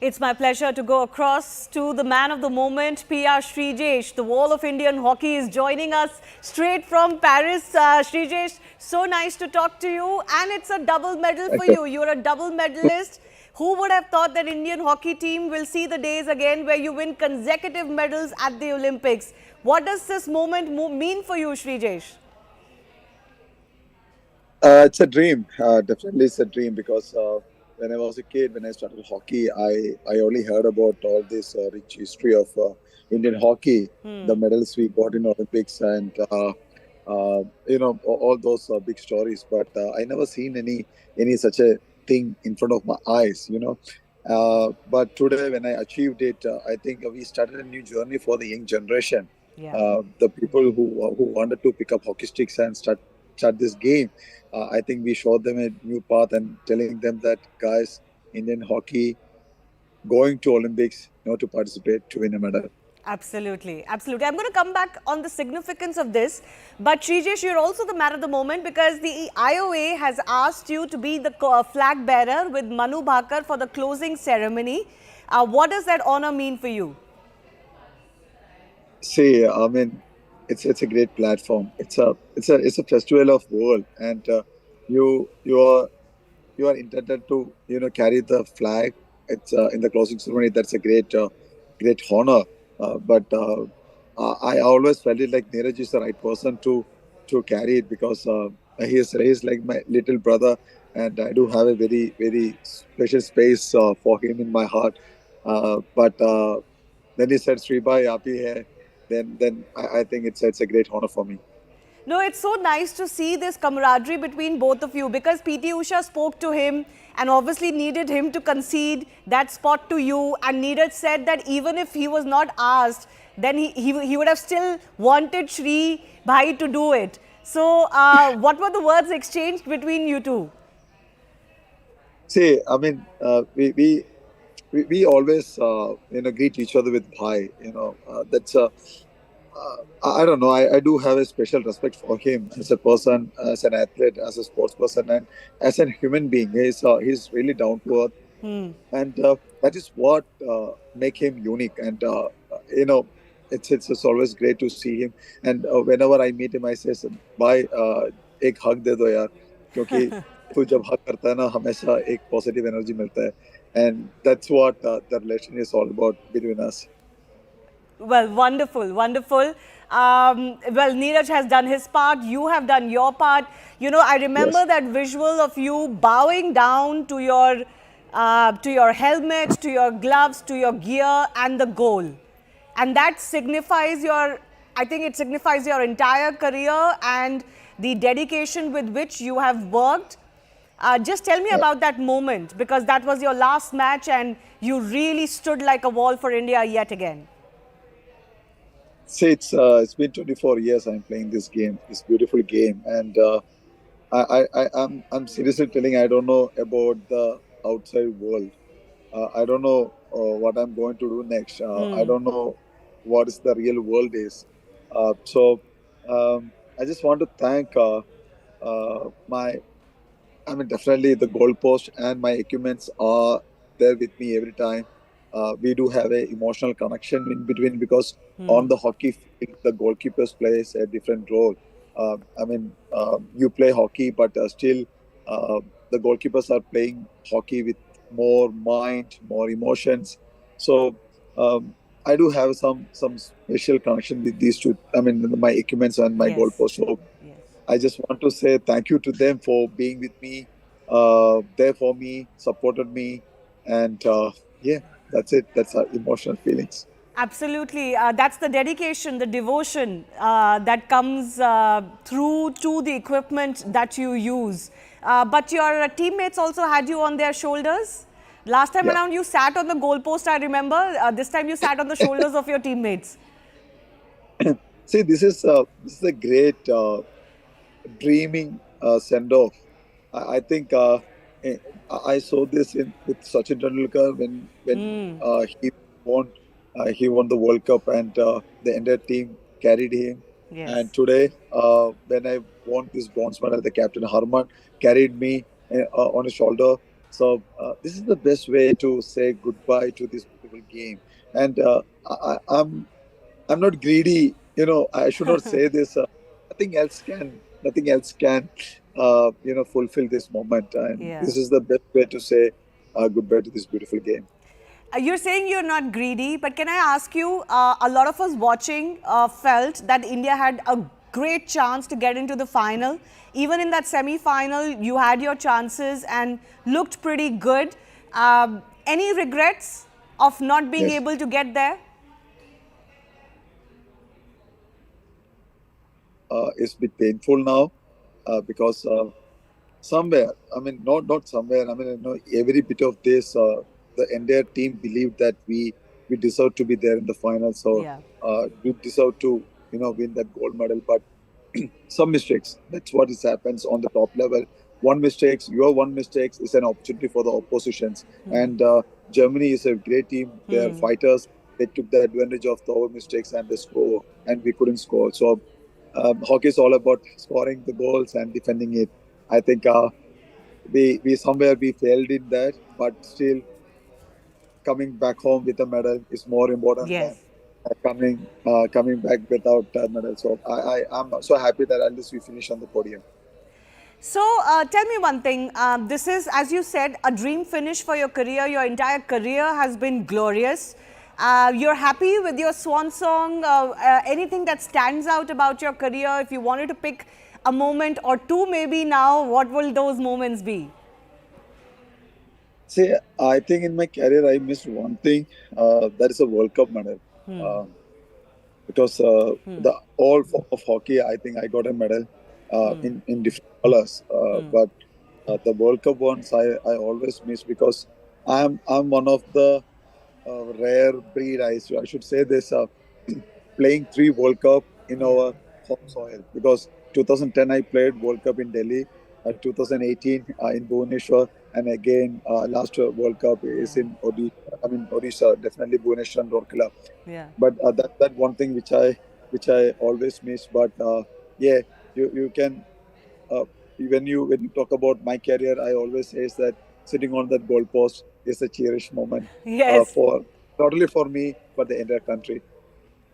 It's my pleasure to go across to the man of the moment, PR Srijesh. The wall of Indian hockey is joining us straight from Paris. Srijesh, so nice to talk to you. And it's a double medal for Okay. you. You're a double medalist. Who would have thought that Indian hockey team will see the days again where you win consecutive medals at the Olympics? What does this moment mean for you, Srijesh? It's a dream. Definitely, it's a dream because when I was a kid, when I started hockey, I only heard about all this rich history of Indian hockey, the medals we got in Olympics, and all those big stories. But I never seen any such a thing in front of my eyes. But today, when I achieved it, I think we started a new journey for the young generation. Yeah. The people who wanted to pick up hockey sticks and start this game. I think we showed them a new path and telling them that, guys, Indian hockey going to Olympics, to participate to win a medal. Absolutely, absolutely. I'm going to come back on the significance of this. But Srijesh, you're also the man of the moment because the IOA has asked you to be the flag bearer with Manu Bhakar for the closing ceremony. What does that honor mean for you? See, I mean, it's a great platform. It's a festival of world, and you you are you are intended to carry the flag. It's in the closing ceremony. That's a great honor. But I always felt it like Neeraj is the right person to carry it because he is like my little brother, and I do have a very special space for him in my heart. But then he said, "Sribai, aap hi hai." Then I think it's a great honor for me. No, it's so nice to see this camaraderie between both of you because PT Usha spoke to him and obviously needed him to concede that spot to you. And Neeraj said that even if he was not asked, then he would have still wanted Shri Bhai to do it. So, what were the words exchanged between you two? See, I mean, we always greet each other with bhai. That's I don't know. I do have a special respect for him as a person, as an athlete, as a sports person, and as a human being. He's really down to earth, and that is what make him unique. And it's always great to see him. And whenever I meet him, I say, "Bhai, एक hug दे दो यार, क्योंकि तू जब hug करता है ना, हमेशा एक positive energy मिलता है." And that's what the relation is all about between us. Well, wonderful, wonderful. Well, Neeraj has done his part. You have done your part. You know, I remember Yes. that visual of you bowing down to your helmet, to your gloves, to your gear, and the goal. And that signifies your, I think it signifies your entire career and the dedication with which you have worked. Just tell me about that moment because that was your last match and you really stood like a wall for India yet again. See, it's been 24 years I'm playing this game, this beautiful game, and I'm seriously telling I don't know about the outside world. I don't know what I'm going to do next. I don't know what is the real world is. So I just want to thank my. I mean, definitely the goalpost and my equipments are there with me every time. We do have a emotional connection in between because on the hockey field, the goalkeepers plays a different role. You play hockey, but still the goalkeepers are playing hockey with more mind, more emotions. So I do have some special connection with these two. I mean, my equipments and my Yes, goalpost. So yes. I just want to say thank you to them for being with me, there for me, supported me, and yeah, that's it. That's our emotional feelings. Absolutely. That's the dedication, the devotion that comes through to the equipment that you use. But your teammates also had you on their shoulders. Last time Yeah. around, you sat on the goalpost, I remember. This time, you sat on the shoulders of your teammates. See, this is a great dreaming send off. I think eh, I saw this in with Sachin Tendulkar when won he won the World Cup and the entire team carried him. And Yes. today, when I won this bronze medal, the captain Harman carried me on his shoulder. This is the best way to say goodbye to this beautiful game. And I'm not greedy. I should not say this. Nothing else can, fulfill this moment. And Yeah. this is the best way to say goodbye to this beautiful game. You're saying you're not greedy, but can I ask you? A lot of us watching felt that India had a great chance to get into the final. Even in that semi final, you had your chances and looked pretty good. Any regrets of not being Yes. able to get there? It's a bit painful now because somewhere, I mean, not somewhere. I mean, every bit of this, the entire team believed that we deserve to be there in the final. So Yeah. we deserve to win that gold medal. But some mistakes. That's what is happens on the top level. Your one mistakes is an opportunity for the oppositions. And Germany is a great team. They are fighters. They took the advantage of our mistakes and they score, and we couldn't score. So hockey is all about scoring the goals and defending it. I think we somewhere we failed in that, but still coming back home with a medal is more important than Yes. coming back without a medal. So I'm so happy that at least we finish on the podium. So tell me one thing. This is, as you said, a dream finish for your career. Your entire career has been glorious. You're happy with your swan song. Anything that stands out about your career? If you wanted to pick a moment or two, maybe now, what will those moments be? See, I think in my career I missed one thing. That is a World Cup medal. Because the all form of hockey, I think I got a medal in different colors. But the World Cup ones, I always miss because I'm one of the rare breed. I should say this. Playing three World Cup in Yeah. our home soil because 2010 I played World Cup in Delhi, 2018 in Bhubaneswar, and again last World Cup is Yeah. in Odisha, definitely Bhubaneswar and Rourkela. Yeah. But that one thing which I always miss. But yeah, you can uh, when you talk about my career, I always say is that sitting on that goal post is a cherished moment Yes. for not only for me but the entire country.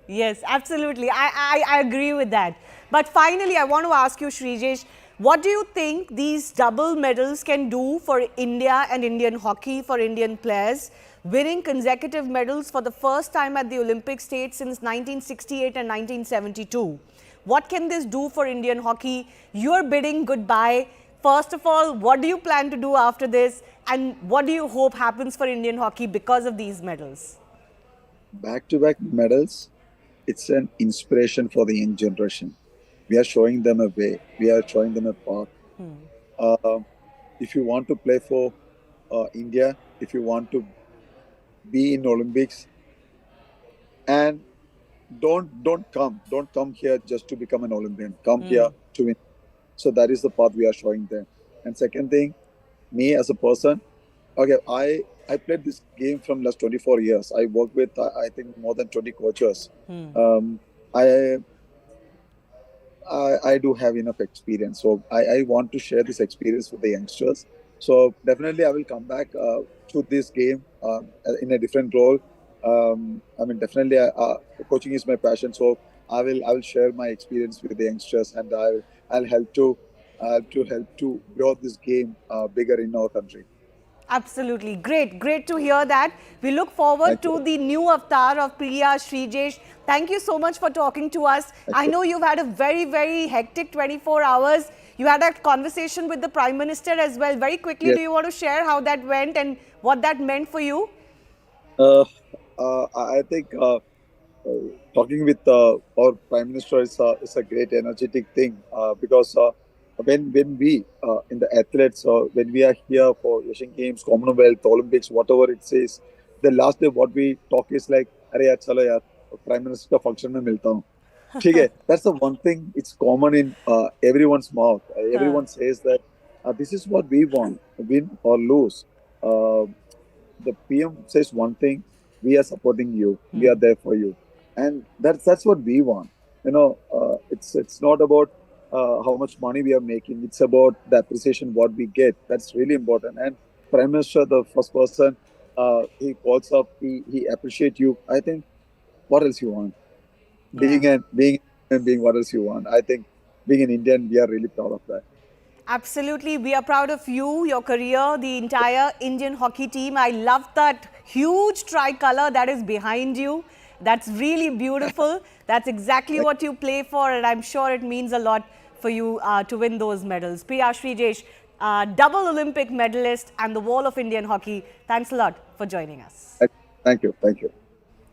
Yes, absolutely. I agree with that. But finally, I want to ask you, Shrijesh, what do you think these double medals can do for India and Indian hockey, for Indian players? Winning consecutive medals for the first time at the Olympic stage since 1968 and 1972. What can this do for Indian hockey? You're bidding goodbye. First of all, what do you plan to do after this? And what do you hope happens for Indian hockey because of these medals? Back-to-back medals, it's an inspiration for the young generation. We are showing them a way. We are showing them a path. Uh, if you want to play for India, if you want to be in Olympics, and don't come here just to become an Olympian. Come here to win. So that is the path we are showing them. And second thing, me as a person, okay, I played this game from last 24 years. I work with I think more than 20 coaches. Um, I I do have enough experience. So I want to share this experience with the youngsters. So definitely I will come back to this game in a different role. I mean, definitely coaching is my passion. So I will share my experience with the youngsters, and I'll help to grow this game bigger in our country. Absolutely. Great. Great to hear that. We look forward Thank you. to the new avatar of Priya Shrijesh. Thank you so much for talking to us. Thank I you. know you've had a very, very hectic 24 hours. You had a conversation with the Prime Minister as well. Very quickly, Yes. do you want to share how that went and what that meant for you? Uh, I think talking with our prime minister is a great energetic thing because when we in the athletes when we are here for Asian Games, Commonwealth, Olympics, whatever it says, the last day what we talk is like, "अरे यार चलो यार prime minister का function में मिलता हूँ." ठीक है, that's the one thing. It's common in everyone's mouth. Everyone says that this is what we want, win or lose. Uh, the PM says one thing, we are supporting you, we are there for you, and that's what we want. It's not about how much money we are making. It's about the appreciation what we get. That's really important. And Prime Minister, the first person, he calls up, he appreciate you. I think, what else you want? Yeah. Being what else you want? I think being an Indian, we are really proud of that. Absolutely. We are proud of you, your career, the entire Indian hockey team. I love that huge tricolor that is behind you. That's really beautiful. That's exactly what you play for, and I'm sure it means a lot for you to win those medals. Priya Srijesh, double Olympic medalist and the wall of Indian hockey. Thanks a lot for joining us. Thank you. Thank you.